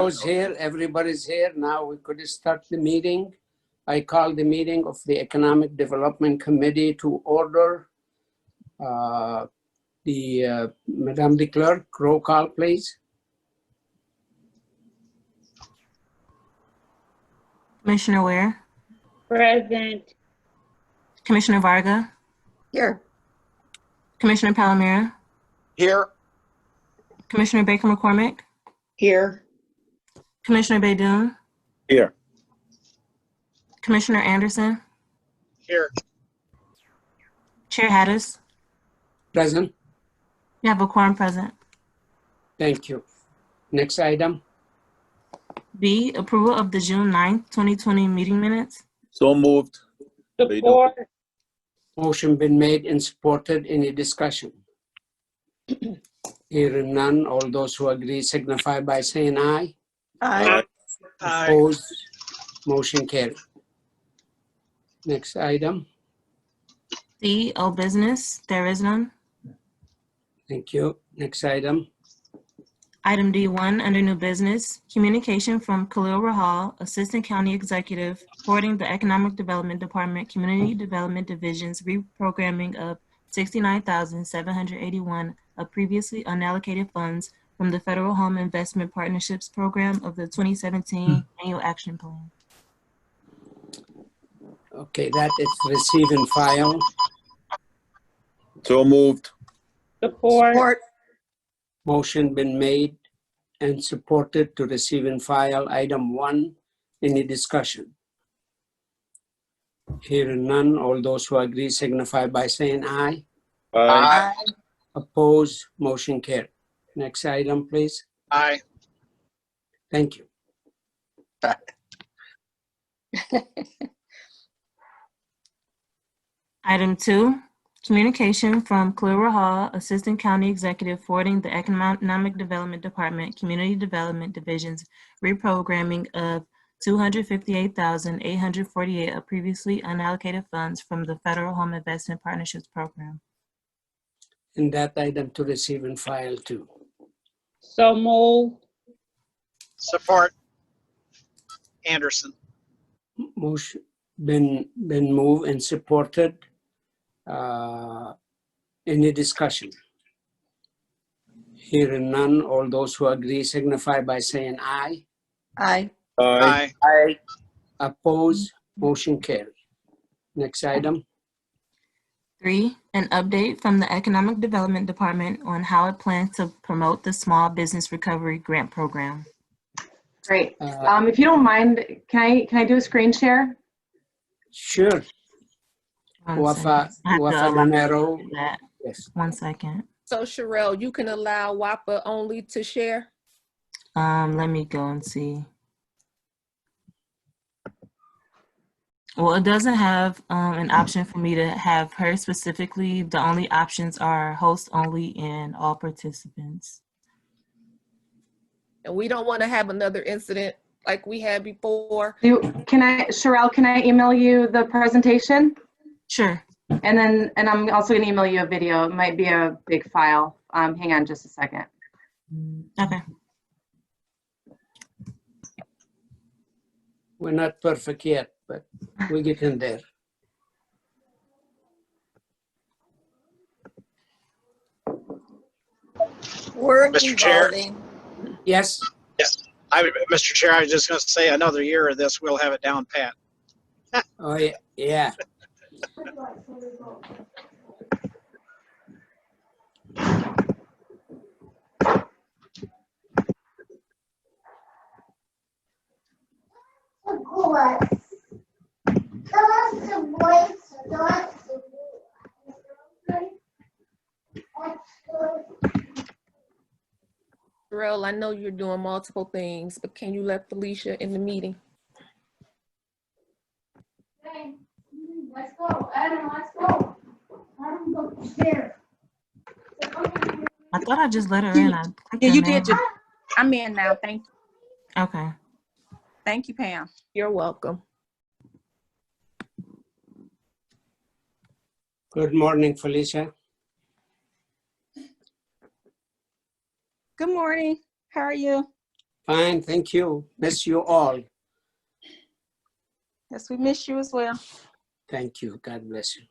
was here, everybody's here. Now we could start the meeting. I call the meeting of the Economic Development Committee to order. Madame the Clerk, roll call, please. Commissioner Ware, Present. Commissioner Varga, Here. Commissioner Palomera, Here. Commissioner Baker McCormick, Here. Commissioner Baydoun, Here. Commissioner Anderson, Here. Chair Hattis. Present. You have a quorum present. Thank you. Next item. B, approval of the June 9th, 2020 meeting minutes. So moved. Support. Motion been made and supported. Any discussion? Hearing none, all those who agree signify by saying aye. Aye. Opposed, motion carried. Next item. C, old business. There is none. Thank you. Next item. Item D1, under new business, communication from Khalil Rahal, Assistant County Executive, forwarding the Economic Development Department Community Development Division's reprogramming of $69,781 of previously unallocated funds from the Federal Home Investment Partnerships Program of the 2017 Annual Action Plan. Okay, that is receive and file. So moved. Support. Motion been made and supported to receive and file item 1. Any discussion? Hearing none, all those who agree signify by saying aye. Aye. Opposed, motion carried. Next item, please. Aye. Thank you. Item 2, communication from Khalil Rahal, Assistant County Executive, forwarding the Economic Development Department Community Development Division's reprogramming of $258,848 of previously unallocated funds from the Federal Home Investment Partnerships Program. And that item to receive and file too. So move. Support. Anderson. Motion been moved and supported. Any discussion? Hearing none, all those who agree signify by saying aye. Aye. Aye. Aye. Opposed, motion carried. Next item. 3, an update from the Economic Development Department on how it plans to promote the Small Business Recovery Grant Program. Great. If you don't mind, can I do a screen share? Sure. One second. I have to Wafa allow Lanero. that. Yes. 1 second. So Sherelle, you can allow WAPA only to share? Let me go and see. Well, it doesn't have an option for me to have her specifically. The only options are host only and all participants. And we don't want to have another incident like we had before. Sherelle, can I email you the presentation? Sure. And I'm also gonna email you a video. It might be a big file. Hang on just a second. Okay. We're not perfect yet, but we get in there. Mr. Chair. Yes. Yes. Mr. Chair, I was just going to say another year of this, we'll have it down pat. Oh, yeah. Yeah. Sherelle, I know you're doing multiple things, but can you let Felicia in the meeting? Okay, let's go, Adam, let's go. Adam, go upstairs. I thought I just let her in. Yeah, you did. I'm in now. Thank you. Okay. Thank you, Pam. You're welcome. Good morning, Felicia. Good morning. How are you? Fine, thank you. Miss you all. Yes, we miss you as well. Thank you. God bless you.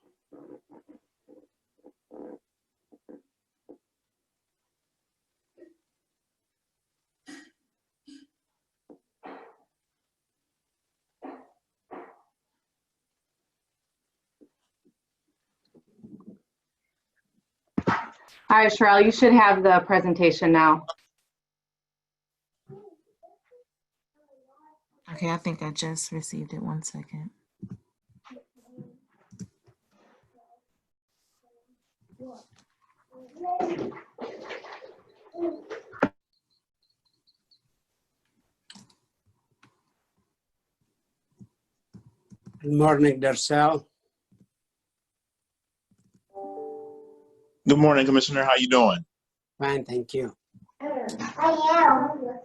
All right, Sherelle, you should have the presentation now. Okay, I think I just received it. 1 second. Good morning, Darcel. Good morning, Commissioner. How you doing? Fine, thank you. I am.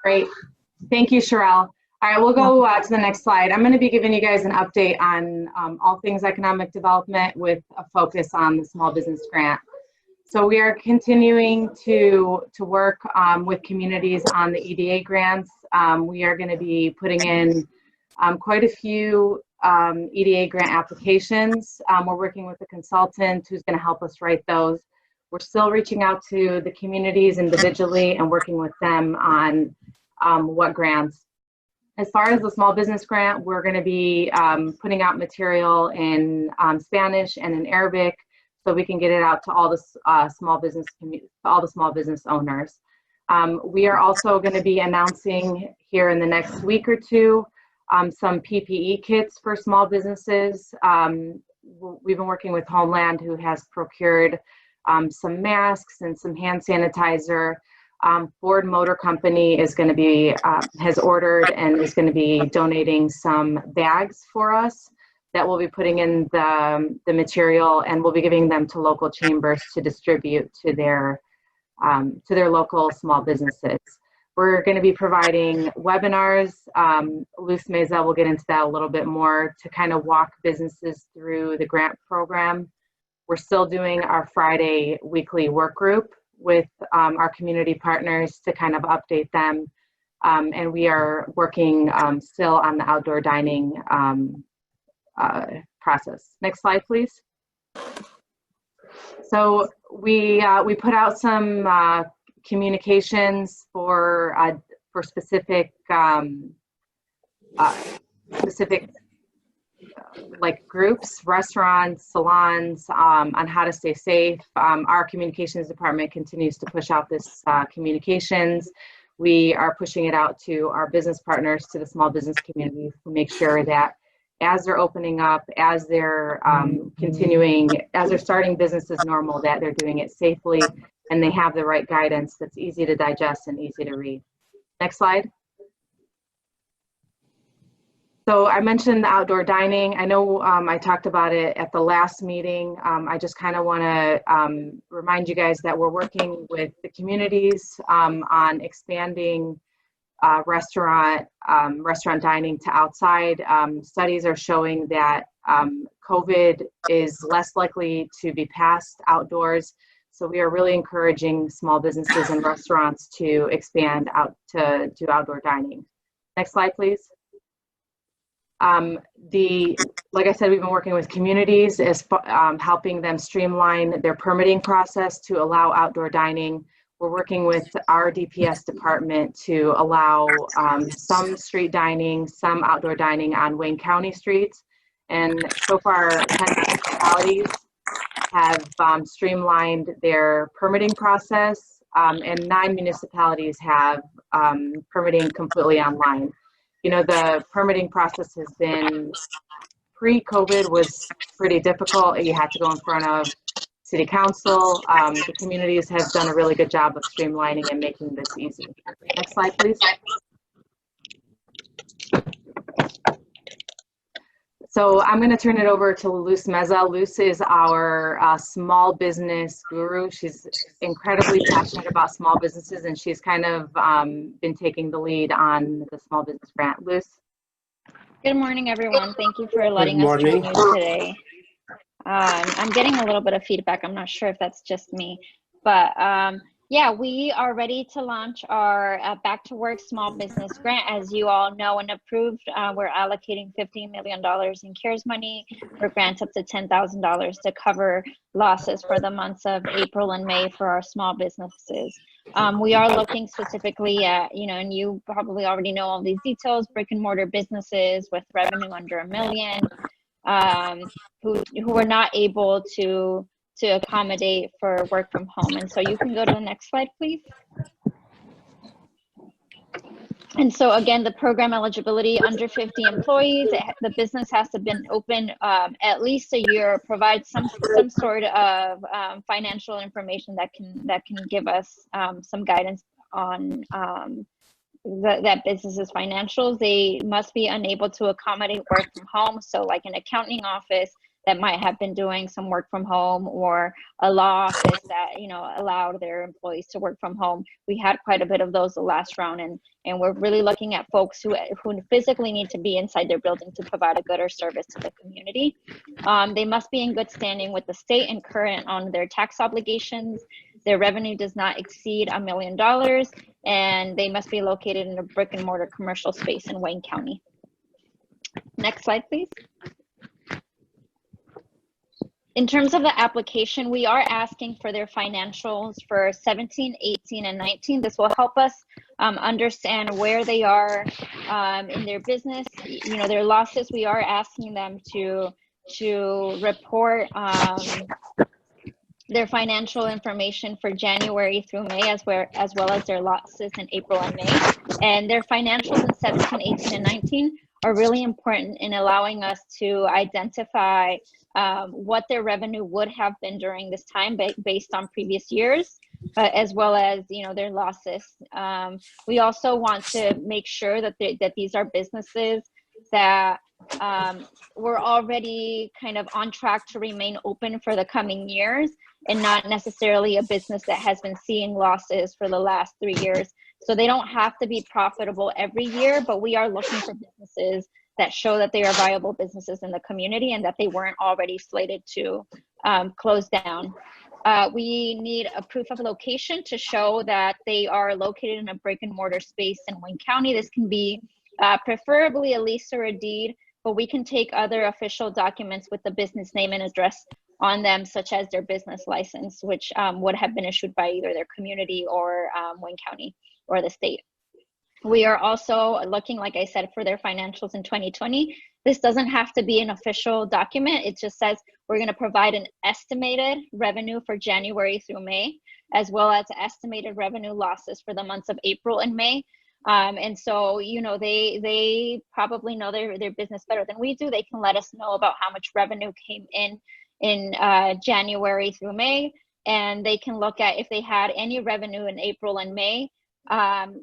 Great. Thank you, Sherelle. All right, we'll go to the next slide. I'm going to be giving you guys an update on all things economic development with a focus on the small business grant. So we are continuing to work with communities on the EDA grants. We are going to be putting in quite a few EDA grant applications. We're working with a consultant who's going to help us write those. We're still reaching out to the communities individually and working with them on what grants. As far as the small business grant, we're going to be putting out material in Spanish and in Arabic, so we can get it out to all the small business owners. We are also going to be announcing here in the next week or two some PPE kits for small businesses. We've been working with Homeland, who has procured some masks and some hand sanitizer. Ford Motor Company is going to be has ordered and is going to be donating some bags for us that we'll be putting in the material, and we'll be giving them to local chambers to distribute to their local small businesses. We're going to be providing webinars. Luz Meza will get into that a little bit more to kind of walk businesses through the grant program. We're still doing our Friday weekly work group with our community partners to kind of update them. And we are working still on the outdoor dining process. Next slide, please. So we put out some communications for specific like groups, restaurants, salons, on how to stay safe. Our communications department continues to push out this communications. We are pushing it out to our business partners, to the small business community, to make sure that as they're opening up, as they're as they're starting business as normal, that they're doing it safely and they have the right guidance that's easy to digest and easy to read. Next slide. So I mentioned the outdoor dining. I know I talked about it at the last meeting. I just kind of want to remind you guys that we're working with the communities on expanding restaurant dining to outside. Studies are showing that COVID is less likely to be passed outdoors. So we are really encouraging small businesses and restaurants to expand out to outdoor dining. Next slide, please. Like I said, we've been working with communities as helping them streamline their permitting process to allow outdoor dining. We're working with our DPS department to allow some street dining, some outdoor dining on Wayne County streets. And so far, 10 municipalities have streamlined their permitting process, and 9 municipalities have permitting completely online. You know, the permitting process has been, pre-COVID was pretty difficult. You had to go in front of city council. The communities have done a really good job of streamlining and making this easy. Next slide, please. So I'm going to turn it over to Luz Meza. Luz is our small business guru. She's incredibly passionate about small businesses, and she's kind of been taking the lead on the small business grant. Luz? Good morning, everyone. Thank you for Good letting us join morning. you today. I'm getting a little bit of feedback. I'm not sure if that's just me, but yeah, we are ready to launch our Back to Work Small Business Grant. As you all know and approved, we're allocating $15 million in CARES money for grants up to $10,000 to cover losses for the months of April and May for our small businesses. We are looking specifically at, and you probably already know all these details, brick and mortar businesses with revenue under $1 million, who are not able to accommodate for work from home. And so you can go to the next slide, please. And so again, the program eligibility under 50 employees, the business has to have been open at least a year, provide some sort of financial information that can give us some guidance on that business's financials. They must be unable to accommodate work from home. So like an accounting office that might have been doing some work from home, or a law office that allowed their employees to work from home. We had quite a bit of those the last round, and we're really looking at folks who physically need to be inside their building to provide a gooder service to the community. They must be in good standing with the state and current on their tax obligations. Their revenue does not exceed $1 million, and they must be located in a brick and mortar commercial space in Wayne County. Next slide, please. In terms of the application, we are asking for their financials for 17, 18, and 19. This will help us understand where they are in their business, their losses. We are asking them to report their financial information for January through May, as well as their losses in April and May. And their financials in 17, 18, and 19 are really important in allowing us to identify what their revenue would have been during this time based on previous years, as well as their losses. We also want to make sure that these are businesses that we're already kind of on track to remain open for the coming years, and not necessarily a business that has been seeing losses for the last 3 years. So they don't have to be profitable every year, but we are looking for businesses that show that they are viable businesses in the community and that they weren't already slated to close down. We need a proof of location to show that they are located in a brick and mortar space in Wayne County. This can be preferably a lease or a deed, but we can take other official documents with the business name and address on them, such as their business license, which would have been issued by either their community or Wayne County or the state. We are also looking, like I said, for their financials in 2020. This doesn't have to be an official document. It just says we're going to provide an estimated revenue for January through May, as well as estimated revenue losses for the months of April and May. And so, they probably know their business better than we do. They can let us know about how much revenue came in January through May, and they can look at if they had any revenue in April and May,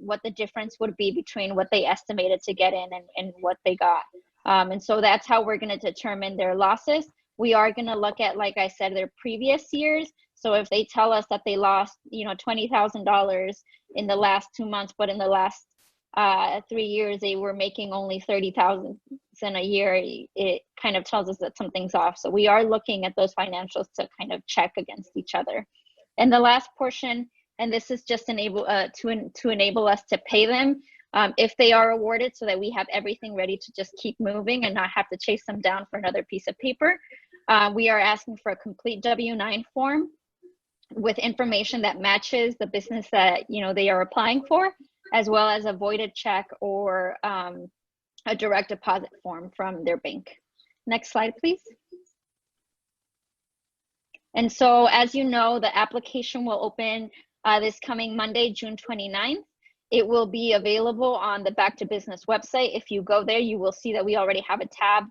what the difference would be between what they estimated to get in and what they got. And so that's how we're going to determine their losses. We are going to look at, like I said, their previous years. So if they tell us that they lost, $20,000 in the last 2 months, but in the last 3 years they were making only $30,000 a year, it kind of tells us that something's off. So we are looking at those financials to kind of check against each other. And the last portion, and this is just to enable us to pay them if they are awarded, so that we have everything ready to just keep moving and not have to chase them down for another piece of paper. We are asking for a complete W-9 form with information that matches the business that they are applying for, as well as a voided check or a direct deposit form from their bank. Next slide, please. And so, as you know, the application will open this coming Monday, June 29th. It will be available on the Back to Business website. If you go there, you will see that we already have a tab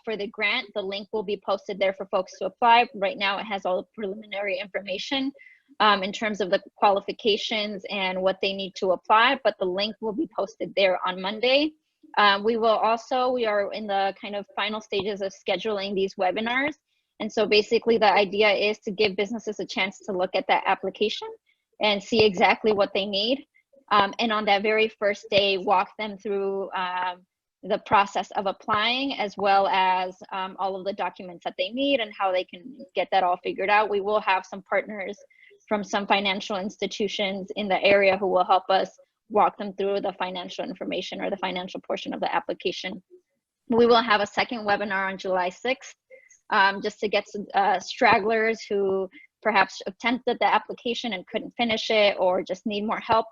for the grant. The link will be posted there for folks to apply. Right now, it has all the preliminary information in terms of the qualifications and what they need to apply, but the link will be posted there on Monday. We are in the kind of final stages of scheduling these webinars. And so basically the idea is to give businesses a chance to look at that application and see exactly what they need. And on that very first day, walk them through the process of applying, as well as all of the documents that they need and how they can get that all figured out. We will have some partners from some financial institutions in the area who will help us walk them through the financial information or the financial portion of the application. We will have a second webinar on July 6th, just to get some stragglers who perhaps attempted the application and couldn't finish it or just need more help.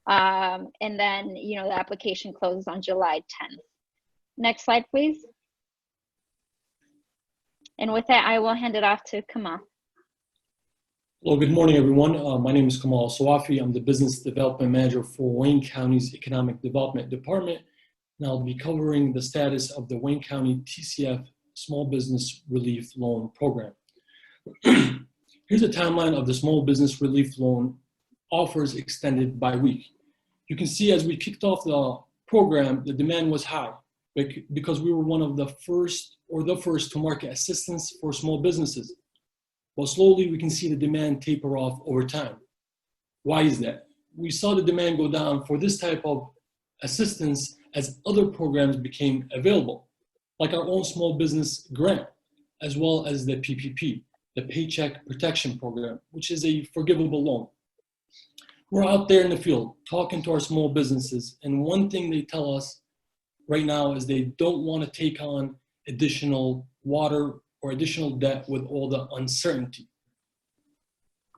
And then, the application closes on July 10th. Next slide, please. And with that, I will hand it off to Kamal. Well, good morning, everyone. My name is Kamal Sawafi. I'm the Business Development Manager for Wayne County's Economic Development Department, and I'll be covering the status of the Wayne County TCF Small Business Relief Loan Program. Here's a timeline of the Small Business Relief Loan offers extended by week. You can see as we kicked off the program, the demand was high because we were one of the first to market assistance for small businesses. But slowly we can see the demand taper off over time. Why is that? We saw the demand go down for this type of assistance as other programs became available, like our own small business grant, as well as the PPP, the Paycheck Protection Program, which is a forgivable loan. We're out there in the field talking to our small businesses, and one thing they tell us right now is they don't want to take on additional water or additional debt with all the uncertainty.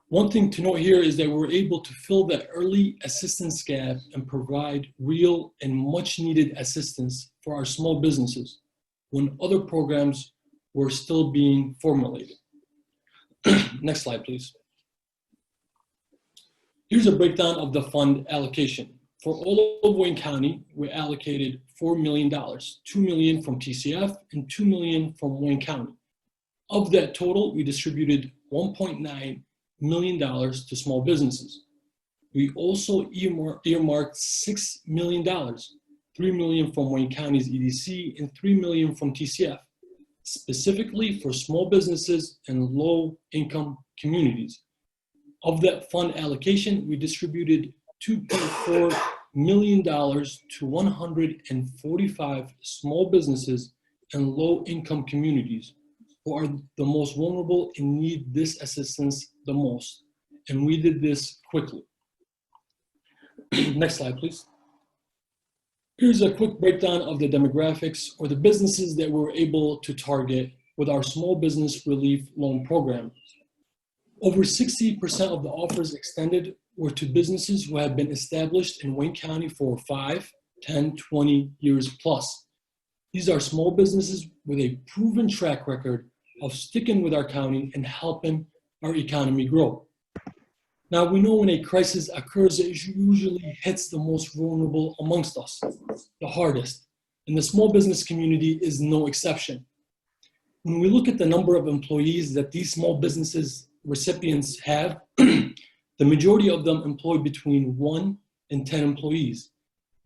One thing to note here is that we're able to fill that early assistance gap and provide real and much needed assistance for our small businesses when other programs were still being formulated. Next slide, please. Here's a breakdown of the fund allocation. For all of Wayne County, we allocated $4 million, $2 million from TCF and $2 million from Wayne County. Of that total, we distributed $1.9 million to small businesses. We also earmarked $6 million, $3 million from Wayne County's EDC and $3 million from TCF, specifically for small businesses and low-income communities. Of that fund allocation, we distributed $2.4 million to 145 small businesses and low-income communities who are the most vulnerable and need this assistance the most. And we did this quickly. Next slide, please. Here's a quick breakdown of the demographics or the businesses that we were able to target with our Small Business Relief Loan Program. Over 60% of the offers extended were to businesses who have been established in Wayne County for 5, 10, 20 years plus. These are small businesses with a proven track record of sticking with our county and helping our economy grow. Now, we know when a crisis occurs, it usually hits the most vulnerable amongst us, the hardest, and the small business community is no exception. When we look at the number of employees that these small businesses recipients have, the majority of them employ between 1 and 10 employees.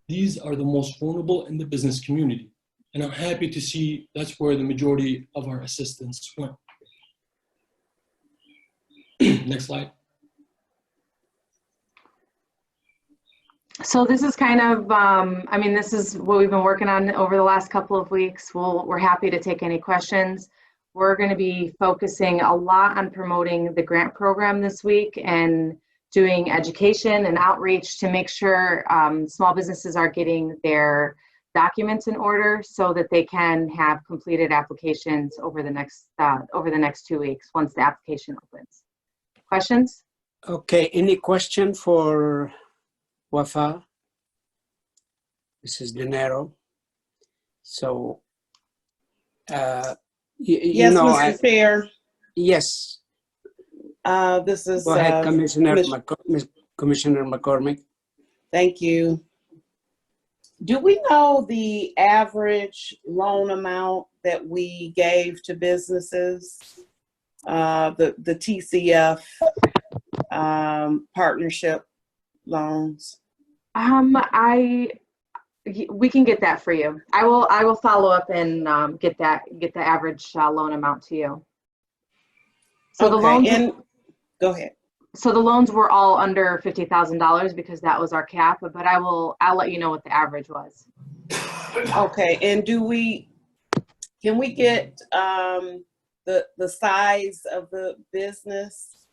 These are the most vulnerable in the business community. And I'm happy to see that's where the majority of our assistance went. Next slide. So this is kind of, this is what we've been working on over the last couple of weeks. We're happy to take any questions. We're going to be focusing a lot on promoting the grant program this week and doing education and outreach to make sure small businesses are getting their documents in order so that they can have completed applications over the next 2 weeks once the application opens. Questions? Okay, any question for Wafa? Mrs. De Niro. So, Yes, Mr. Chair. Yes. This is Go ahead, Commissioner McCormick. Thank you. Do we know the average loan amount that we gave to businesses? The TCF partnership loans? I We can get that for you. I will follow up and get the average loan amount to you. So the loans, and go ahead. so the loans were all under $50,000 because that was our cap, but I'll let you know what the average was. Okay, and can we get the size of the business,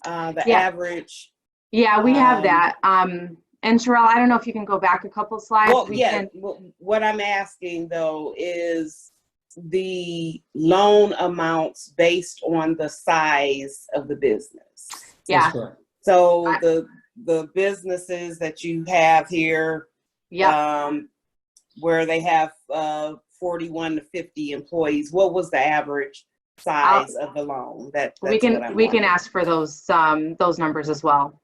the Yeah. average? Yeah, we have that. And Sherelle, I don't know if you can go back a couple slides. Well, what I'm asking though is the loan amounts based on the size of the business. Yeah. That's correct. So the businesses that you have here, where they have 41 to 50 employees, what was the average size of the loan? We can ask for those numbers as well.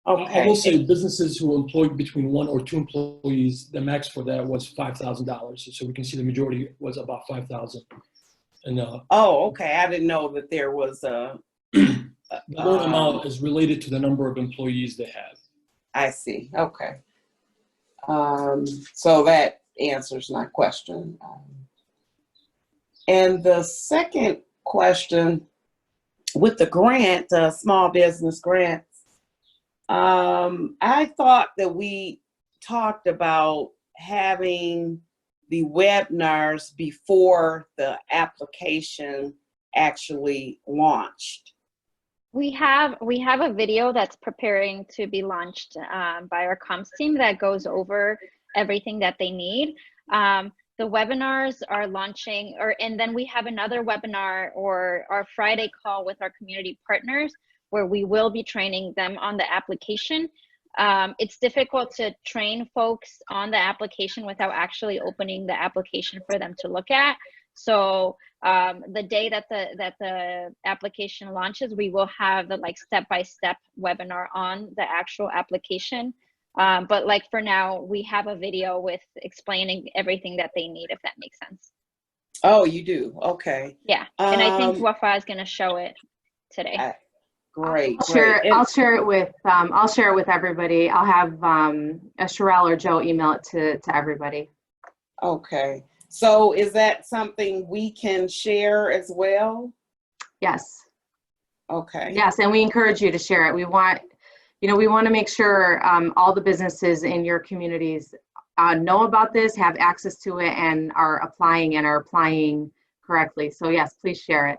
Okay. I will say businesses who employ between 1 or 2 employees, the max for that was $5,000. So we can see the majority was about 5,000. And oh, okay. I didn't know that there was a. The loan amount is related to the number of employees they have. I see. Okay. So that answers my question. And the second question with the grant, small business grants, I thought that we talked about having the webinars before the application actually launched. We have a video that's preparing to be launched by our comms team that goes over everything that they need. The webinars are launching, and then we have another webinar or our Friday call with our community partners where we will be training them on the application. It's difficult to train folks on the application without actually opening the application for them to look at. So the day that the application launches, we will have the step-by-step webinar on the actual application. But for now, we have a video with explaining everything that they need, if that makes sense. Oh, you do? Okay. Yeah, and I think Wafa is going to show it today. Great. I'll share it with everybody. I'll have Sherelle or Joe email it to everybody. Okay. So is that something we can share as well? Yes. Okay. Yes, and we encourage you to share it. We want to make sure all the businesses in your communities know about this, have access to it, and are applying correctly. So yes, please share it.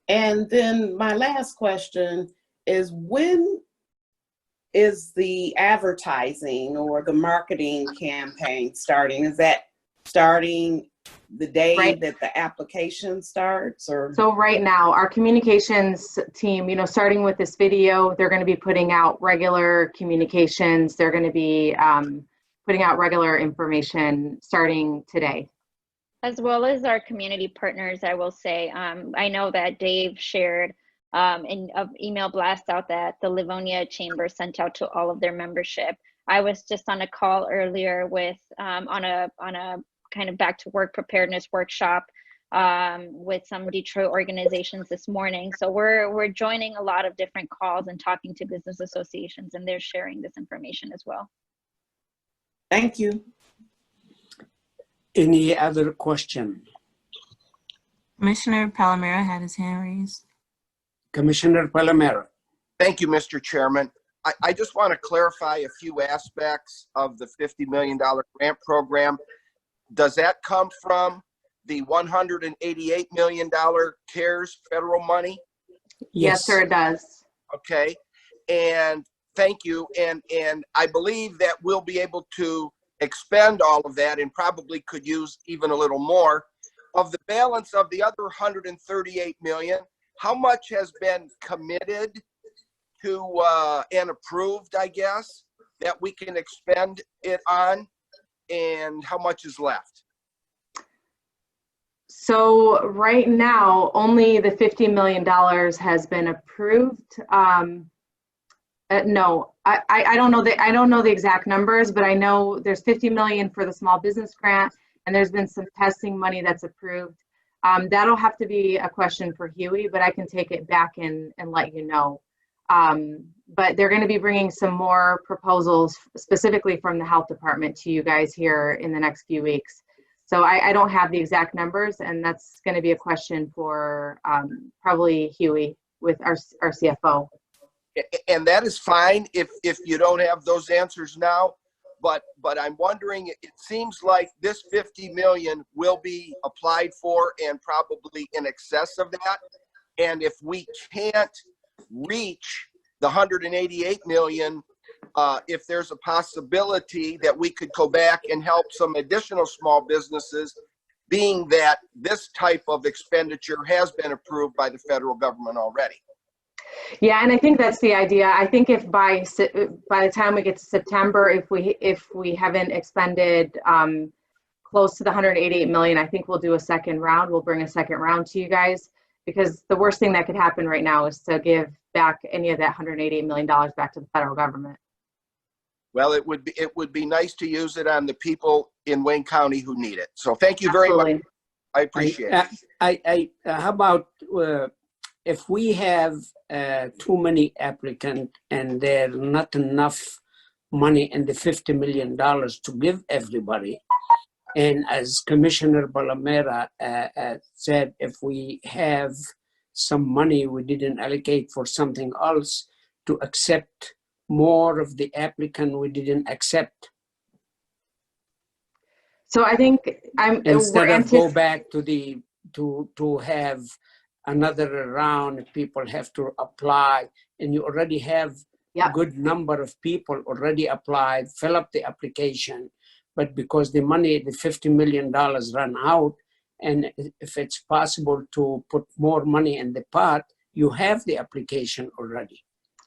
And then my last question is, when is the advertising or the marketing campaign starting? Is that starting the day that the application starts, or? So right now, our communications team, starting with this video, they're going to be putting out regular communications. They're going to be putting out regular information starting today. As well as our community partners, I will say, I know that Dave shared an email blast out that the Livonia Chamber sent out to all of their membership. I was just on a call earlier with on a kind of back to work preparedness workshop with some Detroit organizations this morning. So we're joining a lot of different calls and talking to business associations, and they're sharing this information as well. Thank you. Any other question? Commissioner Palomero had his hand raised. Commissioner Palomero. Thank you, Mr. Chairman. I just want to clarify a few aspects of the $50 million grant program. Does that come from the $188 million CARES federal money? Yes, sir, it does. Okay, and thank you. And I believe that we'll be able to expend all of that and probably could use even a little more. Of the balance of the other $138 million, how much has been committed to and approved, I guess, that we can expend it on, and how much is left? So right now, only the $50 million has been approved. No, I don't know the exact numbers, but I know there's $50 million for the small business grant, and there's been some testing money that's approved. That'll have to be a question for Huey, but I can take it back and let you know. But they're going to be bringing some more proposals specifically from the health department to you guys here in the next few weeks. So I don't have the exact numbers, and that's going to be a question for probably Huey with our CFO. And that is fine if you don't have those answers now. But I'm wondering, it seems like this 50 million will be applied for and probably in excess of that. And if we can't reach the 188 million, if there's a possibility that we could go back and help some additional small businesses, being that this type of expenditure has been approved by the federal government already. Yeah, and I think that's the idea. I think if by the time we get to September, if we haven't expended close to the 188 million, I think we'll do a second round. We'll bring a second round to you guys, because the worst thing that could happen right now is to give back any of that $188 million back to the federal government. Well, it would be nice to use it on the people in Wayne County who need it. So thank you very much. I appreciate it. How about if we have too many applicants and there's not enough money in the $50 million to give everybody, and as Commissioner Balamera said, if we have some money we didn't allocate for something else to accept more of the applicant we didn't accept. So I think instead of go back to the to have another round, people have to apply, and you already have a good number of people already applied, fill up the application, but because the money, the $50 million run out, and if it's possible to put more money in the pot, you have the application already.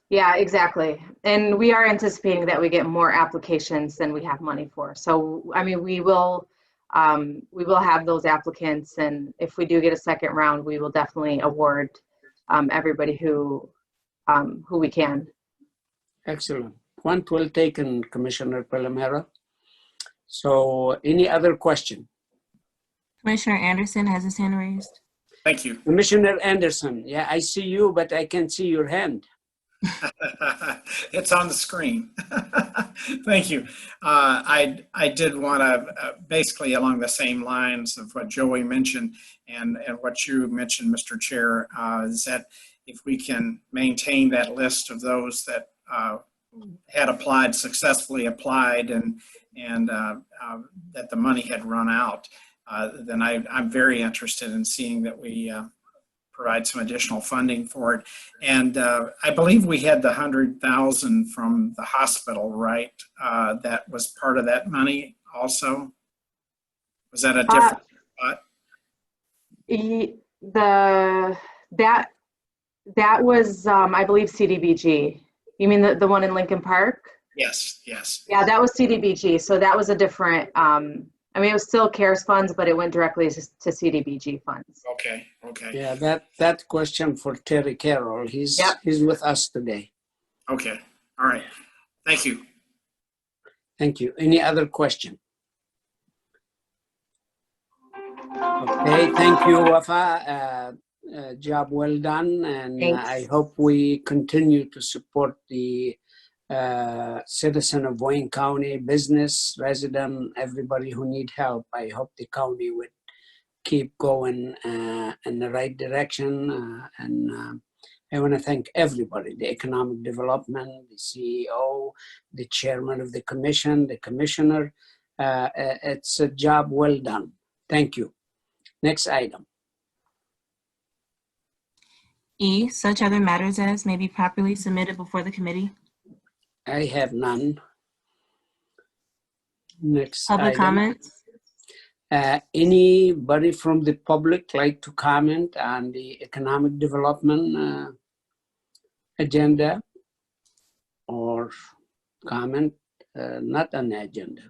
Yeah, exactly. And we are anticipating that we get more applications than we have money for. So, I mean, we will have those applicants, and if we do get a second round, we will definitely award everybody who we can. Excellent. Point well taken, Commissioner Palamera. So, any other question? Commissioner Anderson has his hand raised. Thank you. Commissioner Anderson, yeah, I see you, but I can't see your hand. It's on the screen. Thank you. I did want to, basically along the same lines of what Joey mentioned and what you mentioned, Mr. Chair, is that if we can maintain that list of those that had applied, successfully applied, and that the money had run out, then I'm very interested in seeing that we provide some additional funding for it. And I believe we had the 100,000 from the hospital, right? That was part of that money also? Was that a different spot? That was, I believe, CDBG. You mean the one in Lincoln Park? Yes, yes. Yeah, that was CDBG. So that was a different, I mean, it was still CARES funds, but it went directly to CDBG funds. Okay, okay. Yeah, that question for Terry Carroll. He's with us today. Okay, all right. Thank you. Thank you. Any other question? Okay, thank you, Wafa. Job well done, and I hope we continue to support the citizen of Wayne County, business, resident, everybody who need help. I hope the county would keep going in the right direction. And I want to thank everybody, the economic development, the CEO, the chairman of the commission, the commissioner. It's a job well done. Thank you. Next item. E, such other matters as may be properly submitted before the committee. I have none. Next Public item. comments. Anybody from the public like to comment on the economic development agenda or comment? Not on the agenda.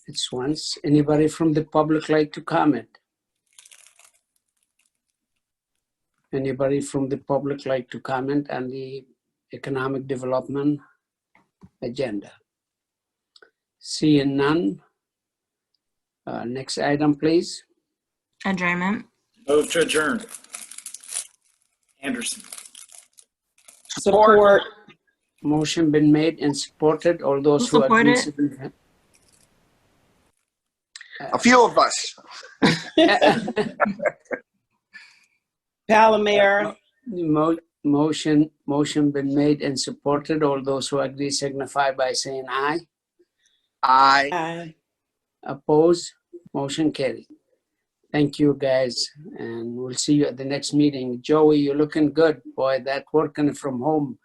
It's once. Anybody from the public like to comment? Anybody from the public like to comment on the economic development agenda? Seeing none. Next item, please. Adjournment. Move to adjourn. Anderson. Support. Motion been made and supported. All those who agree. A few of us. Palomera. Motion been made and supported. All those who agree signify by saying aye. Aye. Aye. Oppose. Motion carried. Thank you, guys, and we'll see you at the next meeting. Joey, you're looking good. Boy, that working from home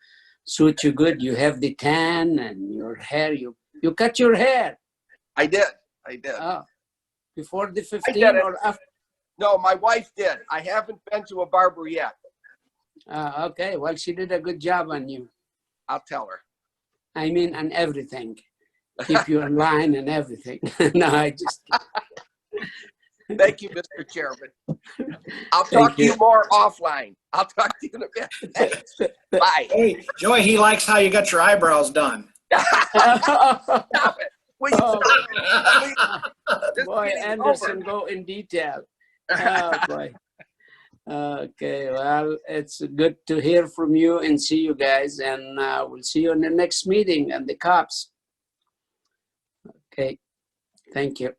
suits you good. You have the tan and your hair. You cut your hair. I did. Oh, before the 15 or after? No, my wife did. I haven't been to a barber yet. Okay, well, she did a good job on you. I'll tell her. I mean, on everything. Keep you in line and everything. No, I just... Thank you, Mr. Chairman. I'll talk to you more offline. I'll talk to you in a bit. Thanks. Bye. Hey, Joey, he likes how you got your eyebrows done. Stop it. Will you Boy, Anderson, go in detail. Oh, boy. Okay, well, it's good to hear from you and see you guys, and we'll see you in the next meeting and the cops. Okay, thank you.